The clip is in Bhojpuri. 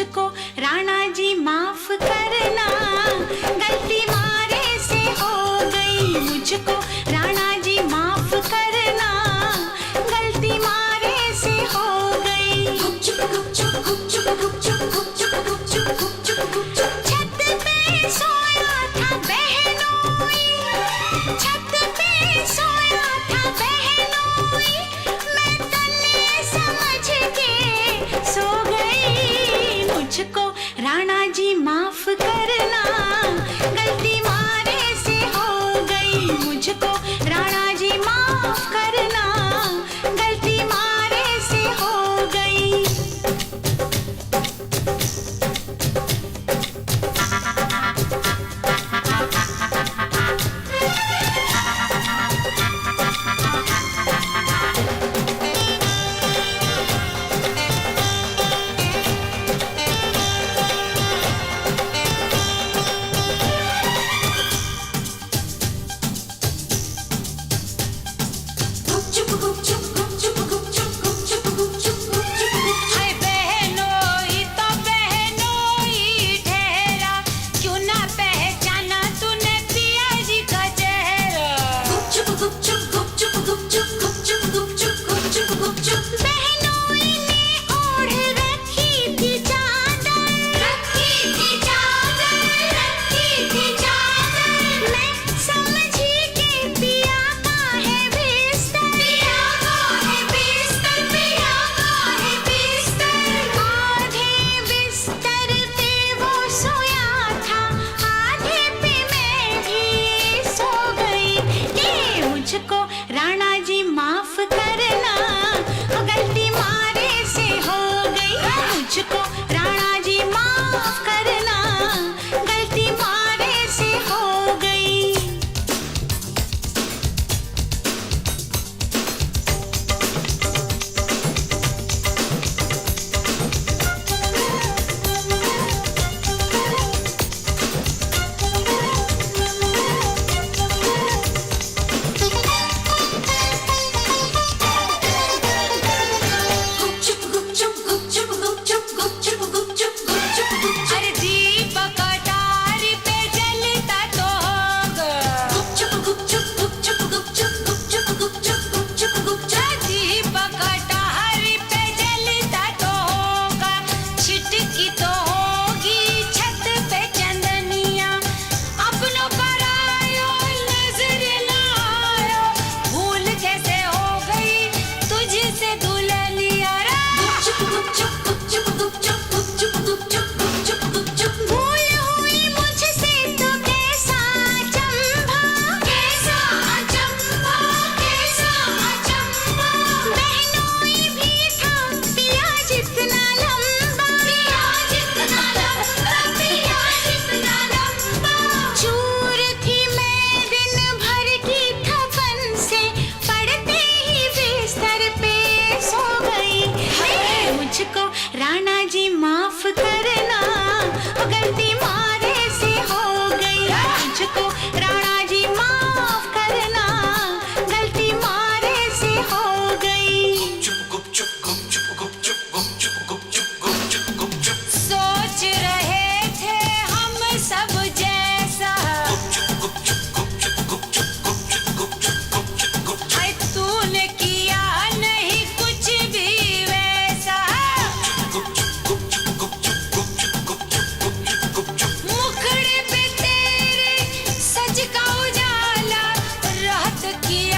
मुझको राणा जी माफ करना, गलती मारे से हो गई। मुझको राणा जी माफ करना, गलती मारे से हो गई। गुपचुप गुपचुप गुपचुप गुपचुप गुपचुप गुपचुप गुपचुप गुपचुप। छत पे सोया था बहनोई, छत पे सोया था बहनोई, मैं तन्ने समझ के सो गई। मुझको राणा जी माफ करना, गलती मारे से हो गई। मुझको राणा जी माफ करना, गलती मारे से हो गई। हाय बहनोई तो बहनोई ठहरा, क्यों ना पहचाना तूने पिया जी का चेहरा। गुपचुप गुपचुप गुपचुप गुपचुप गुपचुप गुपचुप गुपचुप गुपचुप। बहनोई ने ओढ़ रखी थी चादर, रखी थी चादर, रखी थी चादर। मैं समझी के पिया का है बिस्तर, पिया का है बिस्तर, पिया का है बिस्तर। आधे बिस्तर पे वो सोया था, आधे पे मैं भी सो गई। ये मुझको राणा जी माफ करना, गलती मारे से हो गई। मुझको राणा जी माफ करना, गलती मारे से हो गई। गुपचुप गुपचुप गुपचुप गुपचुप गुपचुप गुपचुप गुपचुप गुपचुप। अरे दीपक अटारी पे जलता तो होगा। गुपचुप गुपचुप गुपचुप गुपचुप गुपचुप गुपचुप गुपचुप गुपचुप। दीपक अटारी पे जलता तो होगा, छिटकी तो होगी छत पे चंदनिया। अपनों पर आयो नजर ना आयो, भूल कैसे हो गई तुझसे दुल्हनिया रा। गुपचुप गुपचुप गुपचुप गुपचुप गुपचुप गुपचुप गुपचुप गुपचुप। भूल हुई मुझसे तो कैसा अचंभा, कैसा अचंभा, कैसा अचंभा। बहनोई भी था पिया जितना लंबा, पिया जितना लंबा, पिया जितना लंबा। चूर थी मैं दिन भर की थकन से, पड़ते ही बिस्तर पे सो गई। मुझको राणा जी माफ करना, गलती मारे से हो गई। मुझको राणा जी माफ करना, गलती मारे से हो गई। सोच रहे थे हम सब जैसा, हाय तूने किया नहीं कुछ भी वैसा। मुखड़े पे तेरे सज का उजाला, रात की